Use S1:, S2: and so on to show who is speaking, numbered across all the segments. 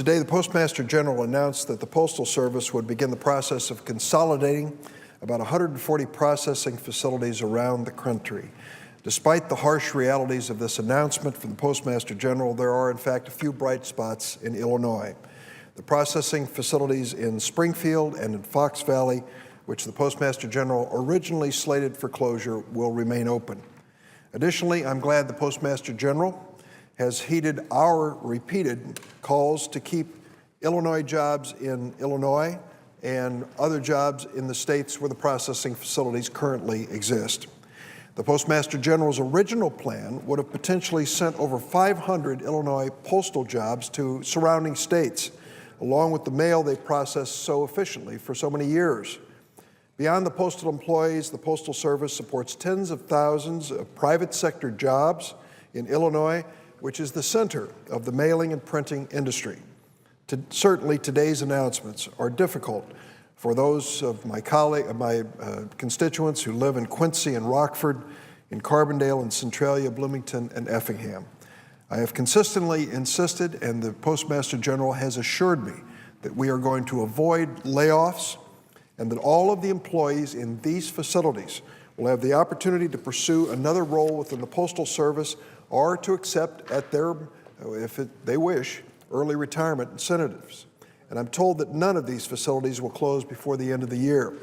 S1: Today, the Postmaster General announced that the Postal Service would begin the process of consolidating about 140 processing facilities around the country. Despite the harsh realities of this announcement from the Postmaster General, there are, in fact, a few bright spots in Illinois. The processing facilities in Springfield and in Fox Valley, which the Postmaster General originally slated for closure, will remain open. Additionally, I'm glad the Postmaster General has heeded our repeated calls to keep Illinois jobs in Illinois and other jobs in the states where the processing facilities currently exist. The Postmaster General's original plan would have potentially sent over 500 Illinois postal jobs to surrounding states, along with the mail they processed so efficiently for so many years. Beyond the postal employees, the Postal Service supports tens of thousands of private sector jobs in Illinois, which is the center of the mailing and printing industry. Certainly, today's announcements are difficult for those of my constituents who live in Quincy and Rockford, in Carbondale and Centralia, Bloomington and Effingham. I have consistently insisted, and the Postmaster General has assured me, that we are going to avoid layoffs and that all of the employees in these facilities will have the opportunity to pursue another role within the Postal Service or to accept at their, they wish, early retirement incentives. And I'm told that none of these facilities will close before the end of the year.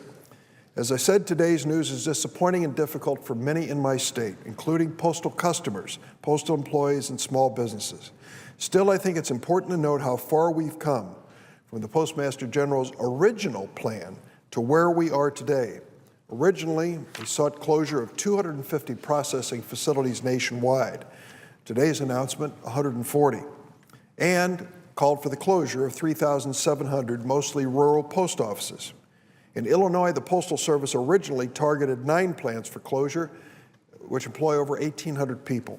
S1: As I said, today's news is disappointing and difficult for many in my state, including postal customers, postal employees, and small businesses. Still, I think it's important to note how far we've come from the Postmaster General's original plan to where we are today. Originally, we sought closure of 250 processing facilities nationwide. Today's announcement, 140, and called for the closure of 3,700 mostly rural post offices. In Illinois, the Postal Service originally targeted 9 plants for closure, which employ over 1,800 people.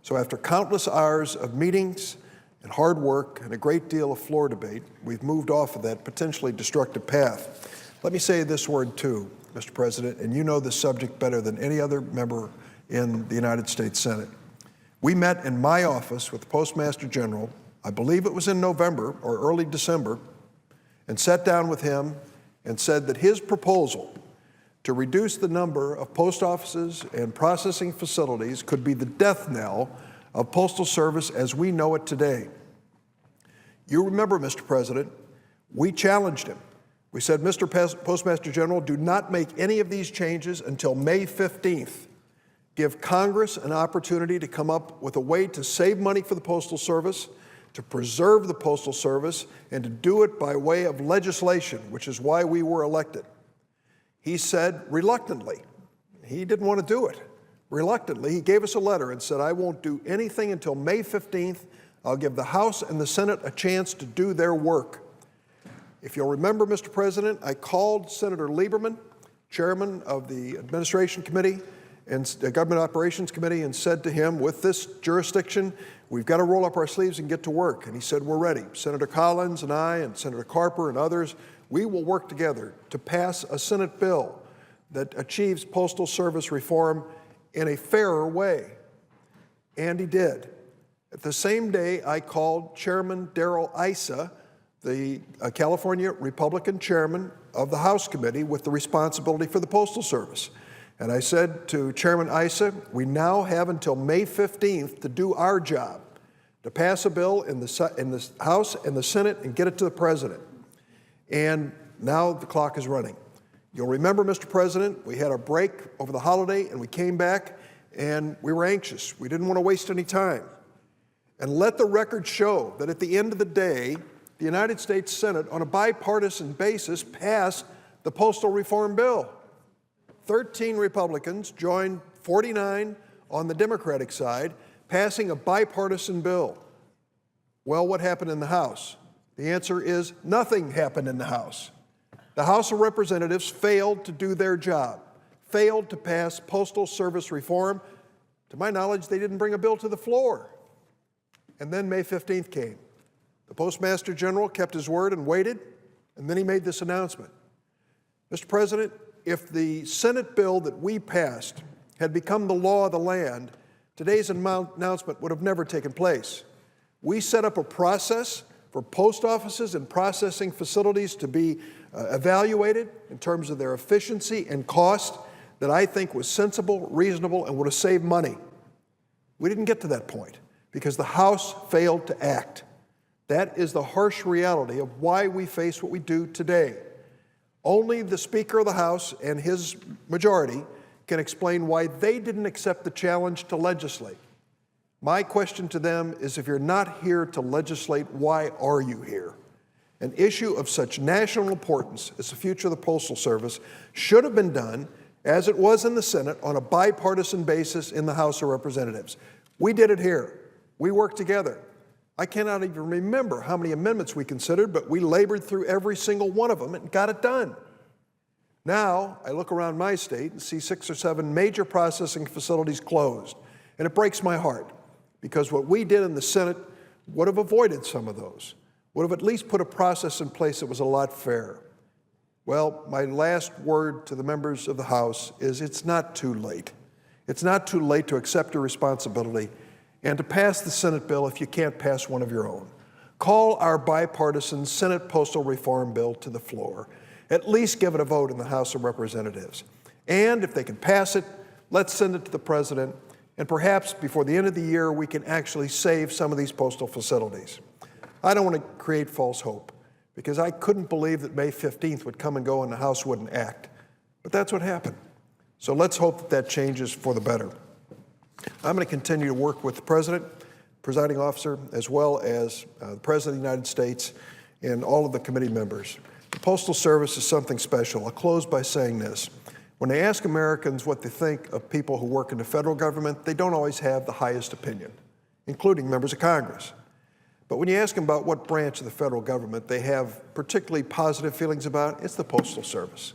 S1: So after countless hours of meetings and hard work and a great deal of floor debate, we've moved off of that potentially destructive path. Let me say this word too, Mr. President, and you know this subject better than any other member in the United States Senate. We met in my office with the Postmaster General, I believe it was in November or early December, and sat down with him and said that his proposal to reduce the number of post offices and processing facilities could be the death knell of Postal Service as we know it today. You remember, Mr. President, we challenged him. We said, Mr. Postmaster General, do not make any of these changes until May 15th. Give Congress an opportunity to come up with a way to save money for the Postal Service, to preserve the Postal Service, and to do it by way of legislation, which is why we were elected. He said reluctantly, he didn't want to do it. Reluctantly, he gave us a letter and said, I won't do anything until May 15th. I'll give the House and the Senate a chance to do their work. If you'll remember, Mr. President, I called Senator Lieberman, chairman of the Administration Committee and the Government Operations Committee, and said to him, with this jurisdiction, we've got to roll up our sleeves and get to work. And he said, we're ready. Senator Collins and I and Senator Carper and others, we will work together to pass a Senate bill that achieves Postal Service reform in a fairer way. And he did. At the same day, I called Chairman Darrell Issa, the California Republican chairman of the House Committee with the responsibility for the Postal Service. And I said to Chairman Issa, we now have until May 15th to do our job, to pass a bill in the House and the Senate and get it to the President. And now the clock is running. You'll remember, Mr. President, we had a break over the holiday and we came back and we were anxious. We didn't want to waste any time. And let the record show that at the end of the day, the United States Senate, on a bipartisan basis, passed the postal reform bill. 13 Republicans joined 49 on the Democratic side, passing a bipartisan bill. Well, what happened in the House? The answer is nothing happened in the House. The House of Representatives failed to do their job, failed to pass Postal Service reform. To my knowledge, they didn't bring a bill to the floor. And then May 15th came. The Postmaster General kept his word and waited, and then he made this announcement. Mr. President, if the Senate bill that we passed had become the law of the land, today's announcement would have never taken place. We set up a process for post offices and processing facilities to be evaluated in terms of their efficiency and cost that I think was sensible, reasonable, and would have saved money. We didn't get to that point because the House failed to act. That is the harsh reality of why we face what we do today. Only the Speaker of the House and his majority can explain why they didn't accept the challenge to legislate. My question to them is, if you're not here to legislate, why are you here? An issue of such national importance as the future of the Postal Service should have been done, as it was in the Senate, on a bipartisan basis in the House of Representatives. We did it here. We worked together. I cannot even remember how many amendments we considered, but we labored through every single one of them and got it done. Now, I look around my state and see 6 or 7 major processing facilities closed, and it breaks my heart, because what we did in the Senate would have avoided some of those, would have at least put a process in place that was a lot fairer. Well, my last word to the members of the House is it's not too late. It's not too late to accept your responsibility and to pass the Senate bill if you can't pass one of your own. Call our bipartisan Senate postal reform bill to the floor. At least give it a vote in the House of Representatives. And if they can pass it, let's send it to the President, and perhaps before the end of the year, we can actually save some of these postal facilities. I don't want to create false hope, because I couldn't believe that May 15th would come and go and the House wouldn't act. But that's what happened. So let's hope that that changes for the better. I'm going to continue to work with the President, presiding officer, as well as the President of the United States and all of the committee members. The Postal Service is something special. I'll close by saying this. When they ask Americans what they think of people who work in the federal government, they don't always have the highest opinion, including members of Congress. But when you ask them about what branch of the federal government they have particularly positive feelings about, it's the Postal Service.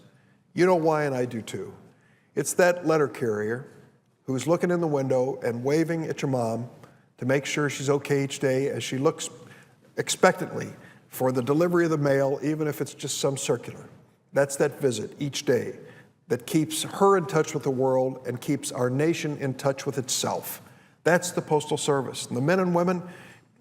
S1: You know why, and I do too. It's that letter carrier who's looking in the window and waving at your mom to make sure she's okay each day as she looks expectantly for the delivery of the mail, even if it's just some circular. That's that visit each day that keeps her in touch with the world and keeps our nation in touch with itself. That's the Postal Service. And the men and women,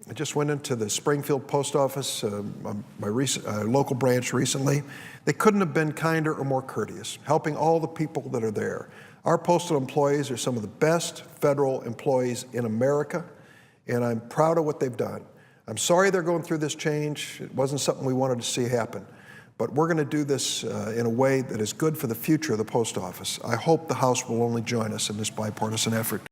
S1: I just went into the Springfield Post Office, my local branch recently. They couldn't have been kinder or more courteous, helping all the people that are there. Our postal employees are some of the best federal employees in America, and I'm proud of what they've done. I'm sorry they're going through this change. It wasn't something we wanted to see happen. But we're going to do this in a way that is good for the future of the post office. I hope the House will only join us in this bipartisan effort.